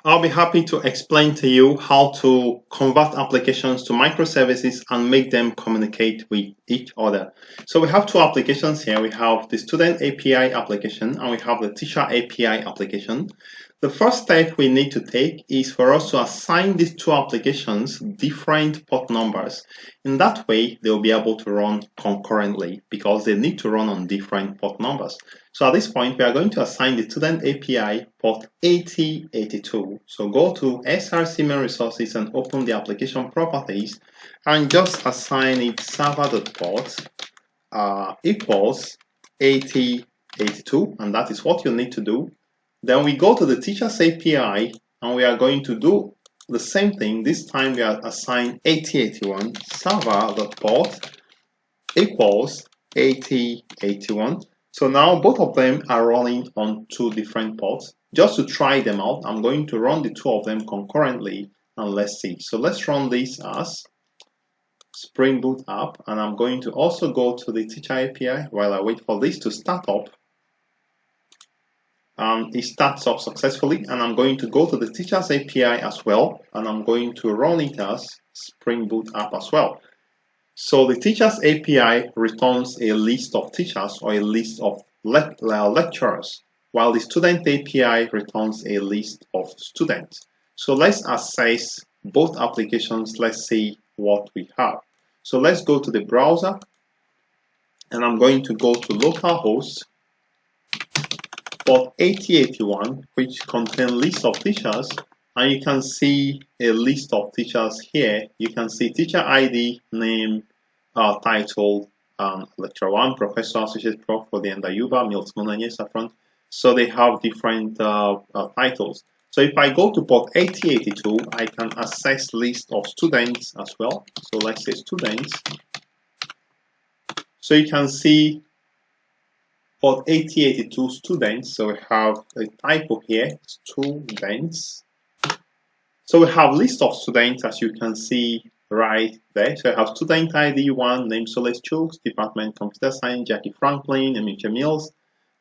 I'll be happy to explain to you how to convert applications to microservices and make them communicate with each other. So we have two applications here. We have the student API application and we have the teacher API application. The first step we need to take is for us to assign these two applications different port numbers. In that way, they'll be able to run concurrently because they need to run on different port numbers. So at this point, we are going to assign the student API port 8082. So go to SRC main resources and open the application properties and just assign it server.port equals 8082, and that is what you need to do. Then we go to the teacher's API and we are going to do the same thing. This time we are assigned 8081 server.port equals 8081. So now both of them are running on two different ports. Just to try them out, I'm going to run the two of them concurrently and let's see. So let's run this as Spring Boot app, and I'm going to also go to the teacher API while I wait for this to start up. It starts up successfully, and I'm going to go to the teacher's API as well, and I'm going to run it as Spring Boot app as well. So the teacher's API returns a list of teachers or a list of lecturers, while the student API returns a list of students. So let's access both applications. Let's see what we have. So let's go to the browser, and I'm going to go to localhost port 8081, which contains list of teachers, and you can see a list of teachers here. You can see teacher ID, name, title, lecturer 1, professor, associate prof for the Ndayuba, Mills Munanye Safran. So they have different titles. So if I go to port 8082, I can access list of students as well. So let's say students. So you can see port 8082 students. So we have a typo here, students. So we have list of students, as you can see right there. So I have student ID 1, name Soles Chooks, department computer science, Jackie Franklin, Emicha Mills,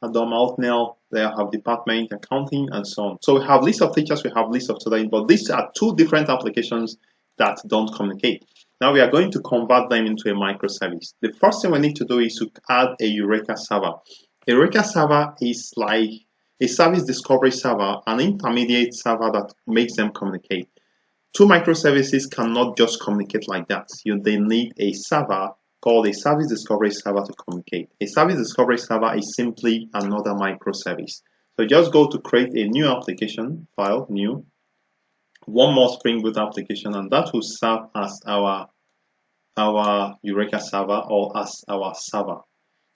Adam Altnell. They have department accounting and so on. So we have list of teachers, we have list of students, but these are two different applications that don't communicate. Now we are going to convert them into a microservice. The first thing we need to do is to add a Eureka Server. Eureka Server is like a service discovery server, an intermediate server that makes them communicate. Two microservices cannot just communicate like that. They need a server called a service discovery server to communicate. A service discovery server is simply another microservice. So just go to create a new application file, new, one more Spring Boot application, and that will serve as our Eureka Server or as our server.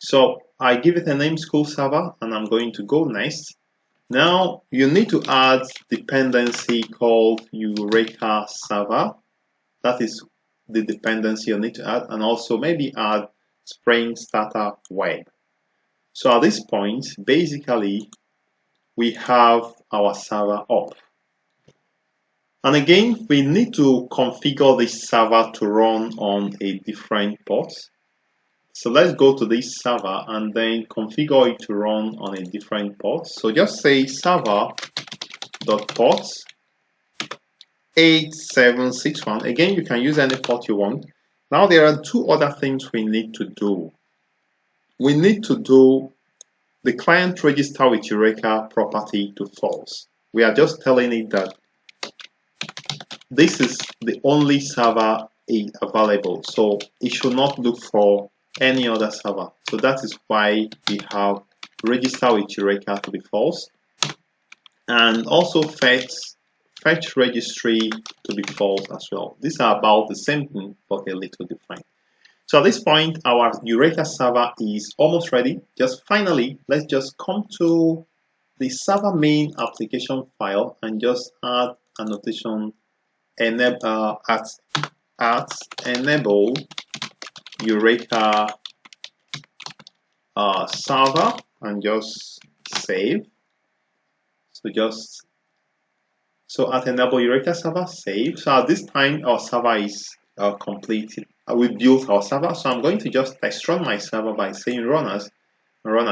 So I give it a name, school server, and I'm going to go next. Now you need to add dependency called Eureka Server. That is the dependency you need to add, and also maybe add Spring Starter Web. So at this point, basically, we have our server up. And again, we need to configure this server to run on a different port. So let's go to this server and then configure it to run on a different port. So just say server.port 8761. Again, you can use any port you want. Now there are two other things we need to do. We need to do the client register with Eureka property to false. We are just telling it that this is the only server available, so it should not look for any other server. So that is why we have register with Eureka to be false, and also fetch registry to be false as well. These are about the same thing but a little different. So at this point, our Eureka server is almost ready. Just finally, let's just come to the server main application file and just add annotation enable enable Eureka server and just save. So at enable Eureka server, save. So at this time our server is completed. We built our server. So I'm going to just test run my server by saying run as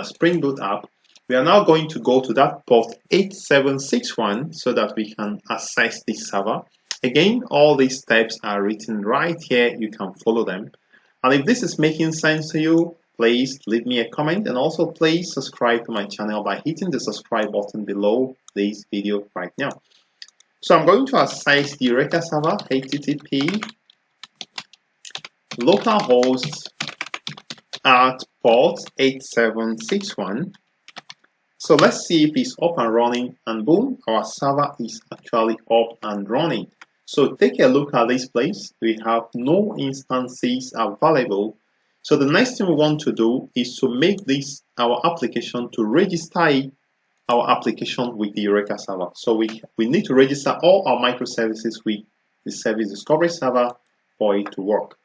Spring Boot app. We are now going to go to that port 8761 so that we can access this server. Again, all these steps are written right here. You can follow them. And if this is making sense to you, please leave me a comment, and also please subscribe to my channel by hitting the subscribe button below this video right now. So I'm going to access the Eureka server, http localhost at port 8761. So let's see if it's up and running, and boom, our server is actually up and running. So take a look at this place. We have no instances available. So the next thing we want to do is to make this our application to register our application with the Eureka server. So we need to register all our microservices with the service discovery server for it to work.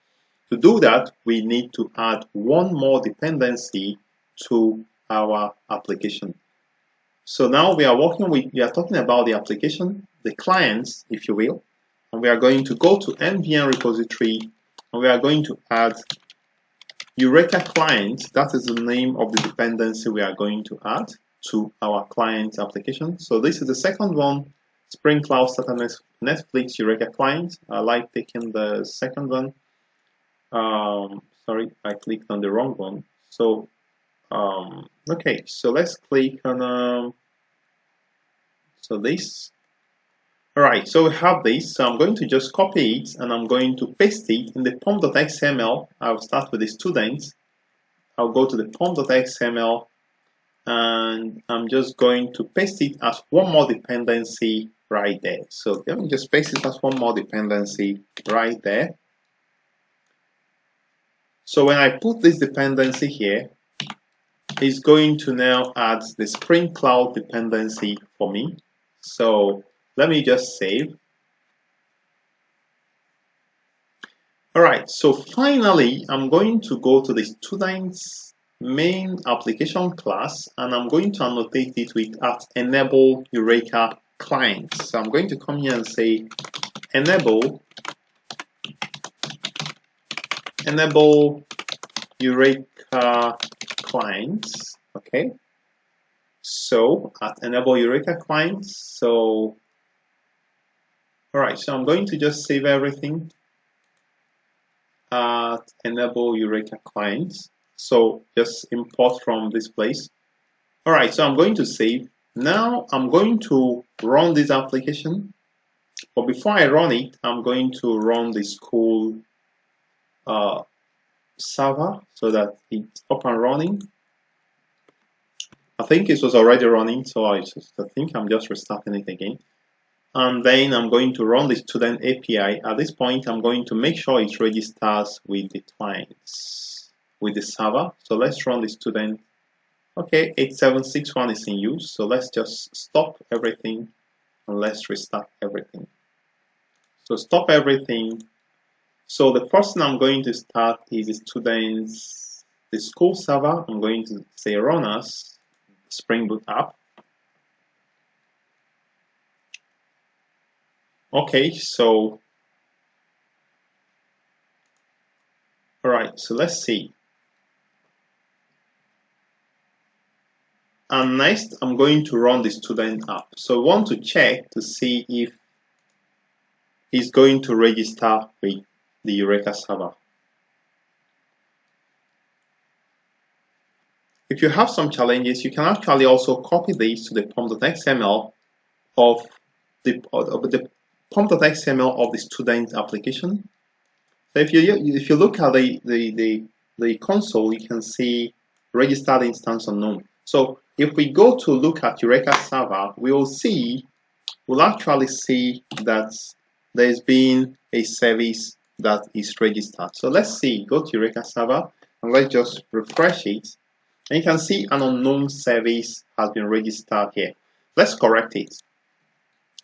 To do that, we need to add one more dependency to our application. So now we are talking about the application, the clients, if you will, and we are going to go to nvm repository, and we are going to add Eureka client. That is the name of the dependency we are going to add to our client application. So this is the second one, Spring Cloud Starter Netflix Eureka client. I like taking the second one. Sorry, I clicked on the wrong one. So okay, so let's click on so this. All right, so we have this. So I'm going to just copy it, and I'm going to paste it in the pom.xml. I'll start with the students. I'll go to the pom.xml, and I'm just going to paste it as one more dependency right there. So let me just paste it as one more dependency right there. So when I put this dependency here, it's going to now add the Spring Cloud dependency for me. So let me just save. All right, so finally, I'm going to go to the students main application class, and I'm going to annotate it with @enable Eureka client. So I'm going to come here and say enable Eureka clients. Okay, so @enable Eureka clients. So all right, so I'm going to just save everything @enable Eureka clients. So just import from this place. All right, so I'm going to save. Now I'm going to run this application, but before I run it, I'm going to run the school server so that it's up and running. I think it was already running, so I think I'm just restarting it again. And then I'm going to run the student API. At this point, I'm going to make sure it registers with the clients, with the server. So let's run the student. Okay, 8761 is in use. So let's just stop everything and let's restart everything. So stop everything. So the first thing I'm going to start is the school server. I'm going to say run as Spring Boot app. Okay, so all right, so let's see. And next, I'm going to run the student app. So I want to check to see if it's going to register with the Eureka server. If you have some challenges, you can actually also copy these to the pom.xml of the pom.xml of the student application. So if you look at the console, you can see registered instance unknown. So if we go to look at Eureka server, we'll actually see that there's been a service that is registered. So let's see, go to Eureka server and let's just refresh it. And you can see an unknown service has been registered here. Let's correct it.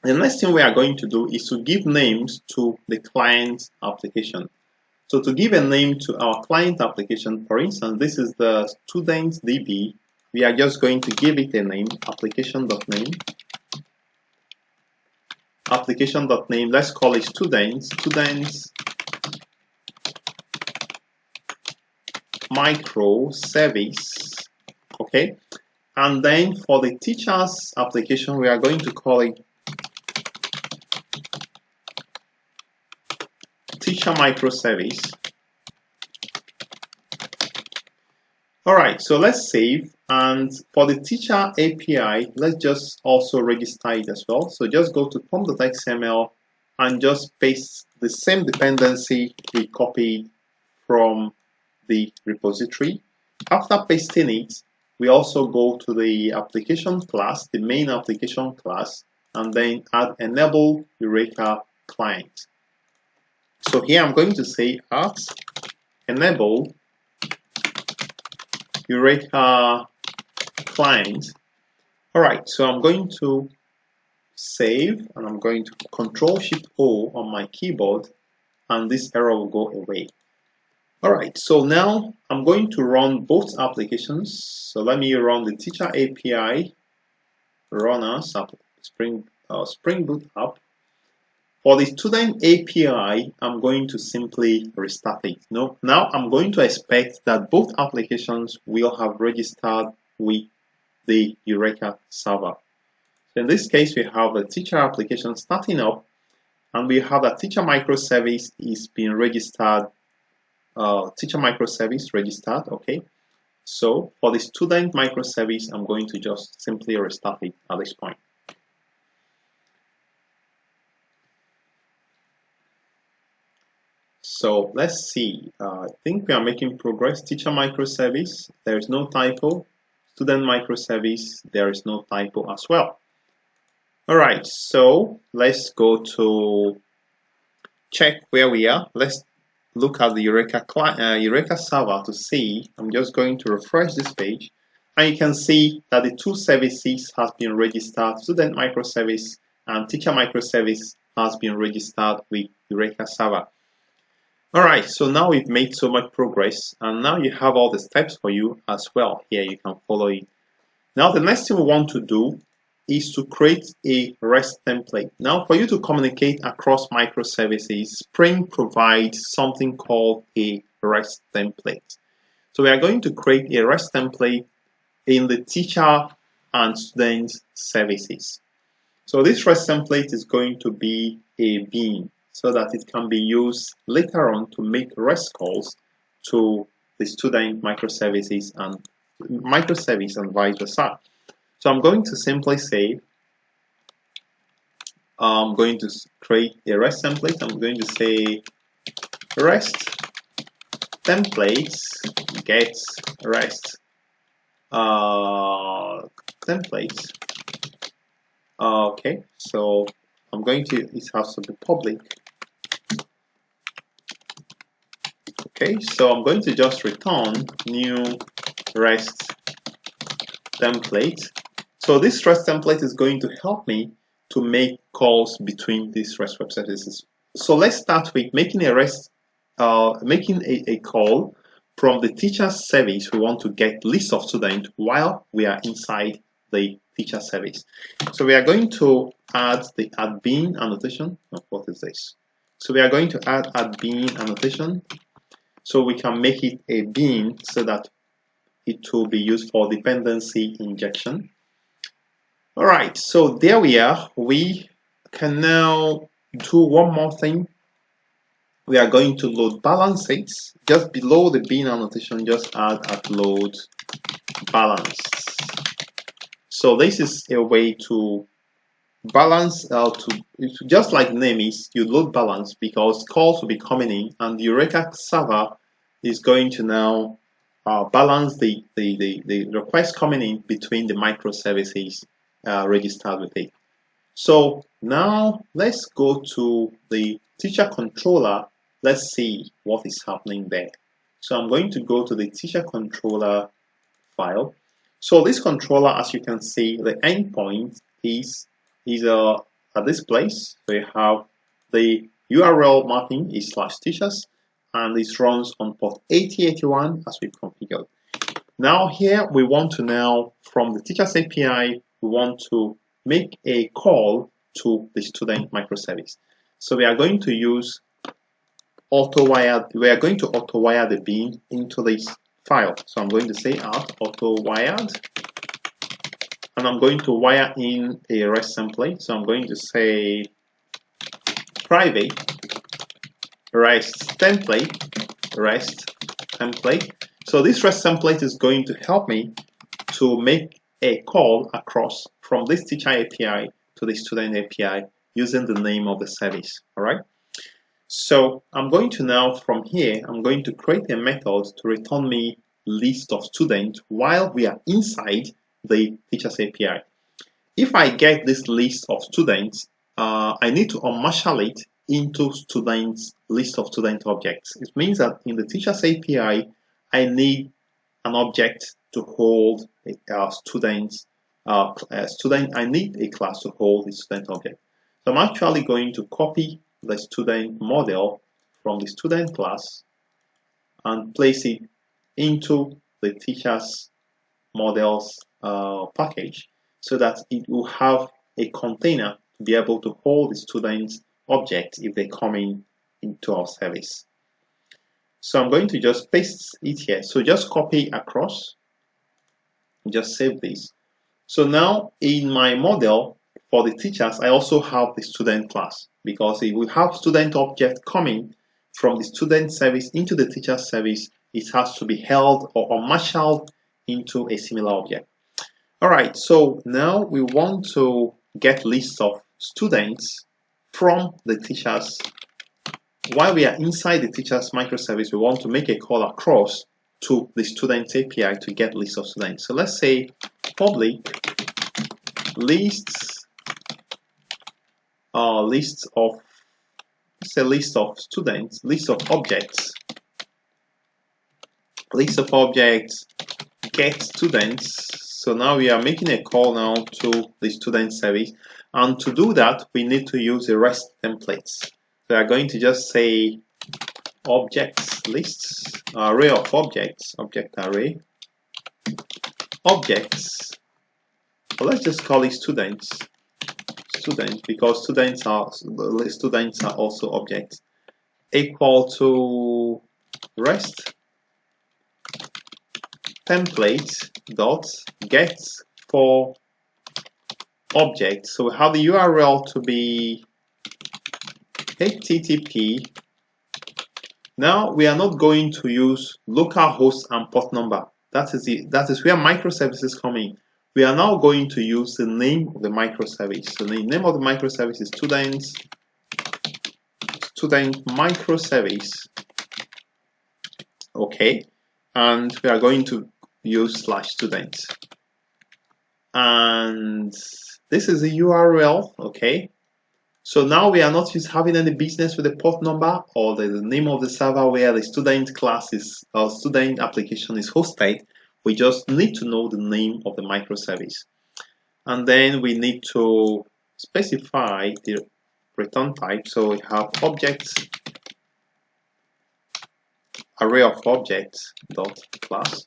The next thing we are going to do is to give names to the client application. So to give a name to our client application, for instance, this is the student DB. We are just going to give it a name, application.name. Application.name, let's call it students microservice. Okay, And then for the teacher's application, we are going to call it teacher microservice. All right, so let's save. And for the teacher API, let's just also register it as well. So just go to pom.xml and just paste the same dependency we copied from the repository. After pasting it, we also go to the application class, the main application class, and then add enable Eureka client. So here I'm going to say at enable Eureka client. All right, so I'm going to save and I'm going to Control-Shift-O on my keyboard, and this error will go away. All right, so now I'm going to run both applications. So let me run the teacher API runners Spring Boot app. For the student API, I'm going to simply restart it. Now I'm going to expect that both applications will have registered with the Eureka server. So in this case, we have the teacher application starting up, and we have a teacher microservice is being registered. Teacher microservice registered. Okay. So for the student microservice, I'm going to just simply restart it at this point. So let's see. I think we are making progress. Teacher microservice, there is no typo. Student microservice, there is no typo as well. All right, so let's go to check where we are. Let's look at the Eureka server to see. I'm just going to refresh this page, and you can see that the two services has been registered. Student microservice and teacher microservice has been registered with Eureka server. All right, so now we've made so much progress, and now you have all the steps for you as well. Here you can follow it. Now the next thing we want to do is to create a REST template. Now for you to communicate across microservices, Spring provides something called a REST template. So we are going to create a REST template in the teacher and student services. So this REST template is going to be a bean, so that it can be used later on to make REST calls to the student microservices and vice versa. So I'm going to simply say, I'm going to create a REST template. I'm going to say REST templates get REST templates. Okay, so I'm going to, it has to be public. Okay, so I'm going to just return new REST template. So this REST template is going to help me to make calls between these REST web services. So let's start with making a REST, making a call from the teacher service. We want to get list of students while we are inside the teacher service. So we are going to add the add bean annotation. Oh, what is this? So we are going to add bean annotation, so we can make it a bean so that it will be used for dependency injection. All right, so there we are. We can now do one more thing. We are going to load balance it. Just below the bean annotation, just add load balance. So this is a way to balance just like the name is, you load balance because calls will be coming in, and the Eureka server is going to now balance the request coming in between the microservices registered with it. So now let's go to the teacher controller. Let's see what is happening there. So I'm going to go to the teacher controller file. So this controller, as you can see, the endpoint is at this place. So you have the URL mapping is /teachers, and this runs on port 8081 as we configured. Now here we want to now, from the teachers API, we want to make a call to the student microservice. So we are going to use auto-wired. We are going to auto-wire the bean into this file. So I'm going to say add auto-wired and I'm going to wire in a REST template. So I'm going to say private REST template. So this REST template is going to help me to make a call across from this teacher API to the student API using the name of the service. All right. So I'm going to now, from here, I'm going to create a method to return me list of students while we are inside the teacher's API. If I get this list of students, I need to unmarshal it into students list of student objects. It means that in the teacher's API, I need an object to hold a student. I need a class to hold the student object. So I'm actually going to copy the student model from the student class and place it into the teacher's models package so that it will have a container to be able to hold the student's object if they come into our service. So I'm going to just paste it here. So just copy across, just save this. So now in my model for the teachers, I also have the student class, because if we have student object coming from the student service into the teacher service, it has to be held or marshaled into a similar object. All right, so now we want to get lists of students from the teachers. While we are inside the teacher's microservice, we want to make a call across to the student API to get lists of students. So let's say public lists of students, list of objects, get students. So now we are making a call now to the student service, and to do that we need to use a REST template. So we are going to just say objects lists, array of objects, object array, objects. Well, let's just call it students, because students are also objects, equal to REST template dot get for objects. So we have the URL to be HTTP. Now we are not going to use localhost and port number. That is where microservices come in. We are now going to use the name of the microservice. So the name of the microservice is student microservice. Okay, and we are going to use /student. And this is the URL. Okay, so now we are not having any business with the port number or the name of the server where the student class is or student application is hosted. We just need to know the name of the microservice. And then we need to specify the return type. So we have objects, array of objects dot class.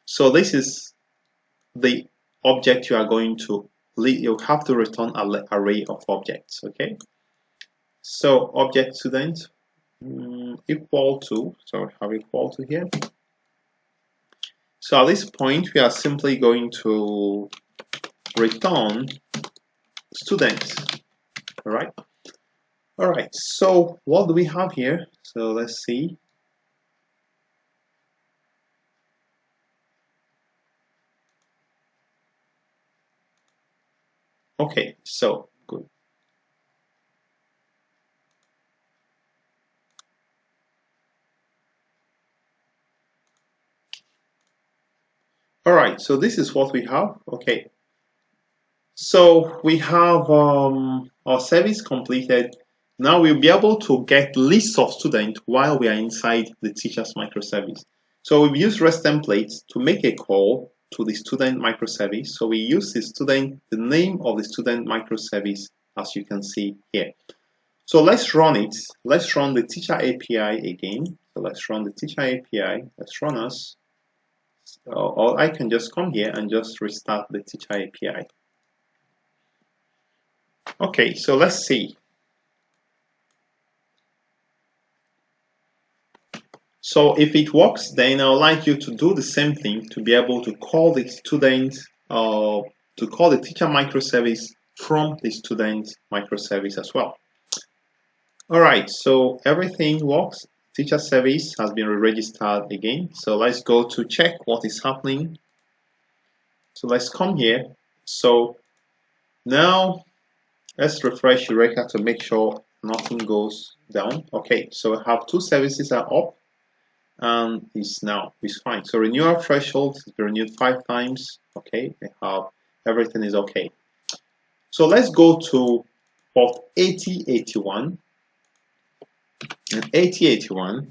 So this is the object you are going to, you have to return an array of objects. Okay, so object student equal to, so we have equal to here. So at this point we are simply going to return students. All right, so what do we have here? So let's see. Okay, so good. All right, so this is what we have. Okay, so we have our service completed. Now we'll be able to get lists of students while we are inside the teacher's microservice. So we've used REST templates to make a call to the student microservice. So we use the name of the student microservice, as you can see here. So let's run it. Let's run the teacher API again. So let's run the teacher API. Let's run us. Or I can just come here and just restart the teacher API. Okay, so let's see. So if it works, then I would like you to do the same thing to be able to call the student to call the teacher microservice from the student microservice as well. All right, so everything works. Teacher service has been re-registered again. So let's go to check what is happening. So let's come here. So now let's refresh Eureka to make sure nothing goes down. Okay, so we have two services are up and it's fine. So renewal threshold is renewed 5 times. Okay, we have everything is okay. So let's go to port 8081 and 8081,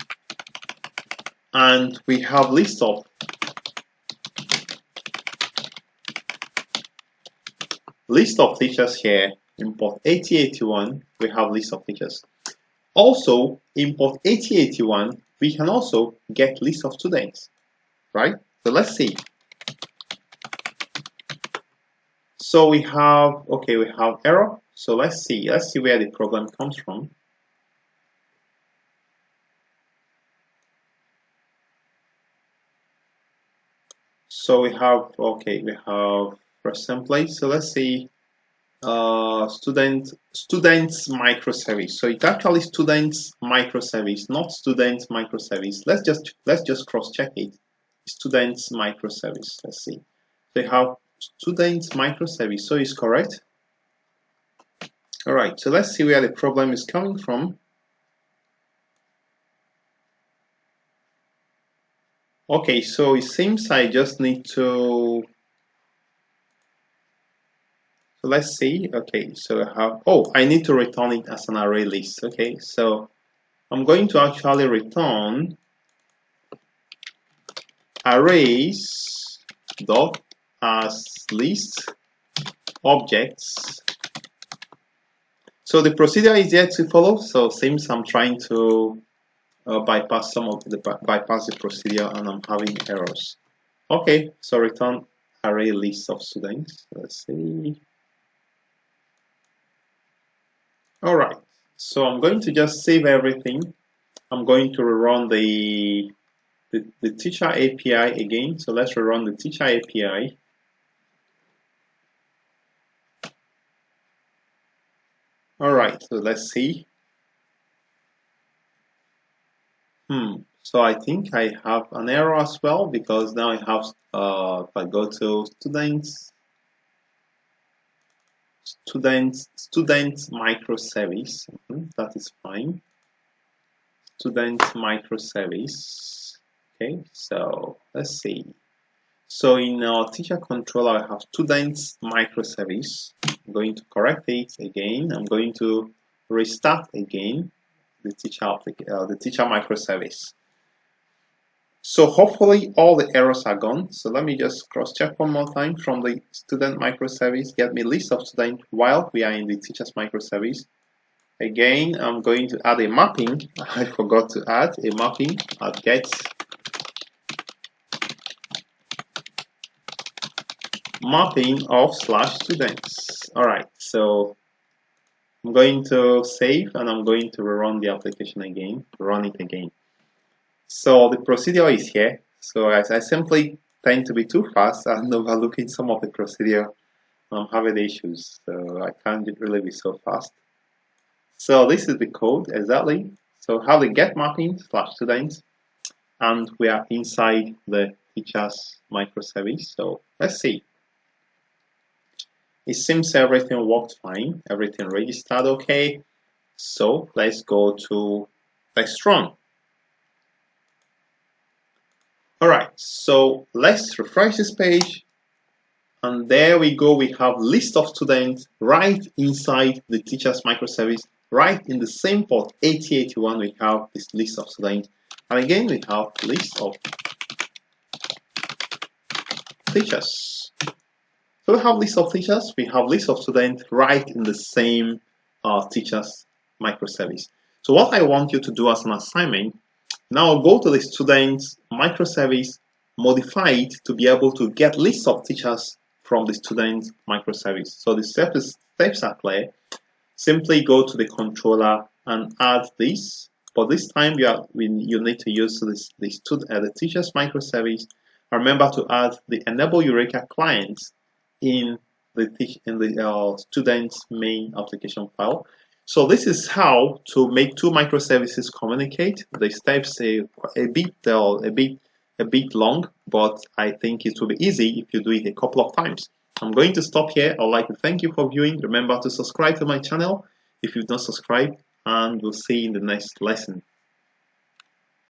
and we have list of teachers here. In port 8081, we have list of teachers. Also, in port 8081, we can also get list of students, right? So let's see. So we have error. So let's see where the problem comes from. So we have RestTemplate. So let's see students microservice. So it's actually students microservice, not student microservice. Let's just cross check it. Students microservice. Let's see. They have students microservice. So it's correct. All right. So let's see where the problem is coming from. Okay. So it seems I just need to. So let's see. Okay, so I need to return it as an array list. Okay, so I'm going to actually return arrays dot as list objects. So the procedure is yet to follow. So since I'm trying to bypass the procedure and I'm having errors. Okay, so return array list of students. Let's see. All right, so I'm going to just save everything. I'm going to rerun the teacher API again. So let's rerun the teacher API. All right, so let's see. So I think I have an error as well, because now I have, if I go to student microservice, that is fine. Student microservice. Okay, so let's see. So in our teacher controller, I have students microservice. I'm going to correct it again. I'm going to restart again the teacher microservice. So hopefully all the errors are gone. So let me just cross check one more time from the student microservice, get me list of students while we are in the teachers microservice. Again, I'm going to add a mapping. I forgot to add a mapping at get mapping of /students. All right, so I'm going to save and I'm going to rerun the application again, run it again. So the procedure is here. So as I simply tend to be too fast and overlooking some of the procedure, I'm having issues. So I can't really be so fast. So this is the code exactly. So have the get mapping /students, and we are inside the teachers microservice. So let's see. It seems everything worked fine. Everything registered okay. So let's go to let's run. All right, so let's refresh this page. And there we go. We have list of students right inside the teachers microservice, right in the same port 8081. We have this list of students. And again, we have list of teachers. So we have list of teachers. We have list of students right in the same teachers microservice. So what I want you to do as an assignment, now go to the students microservice, modify it to be able to get lists of teachers from the student microservice. So the steps are clear. Simply go to the controller and add this. But this time you need to use the teachers microservice. Remember to add the enable Eureka client in student's main application file. So this is how to make two microservices communicate. The steps are a bit long, but I think it will be easy if you do it a couple of times. I'm going to stop here. I'd like to thank you for viewing. Remember to subscribe to my channel if you've not subscribed, and we'll see you in the next lesson.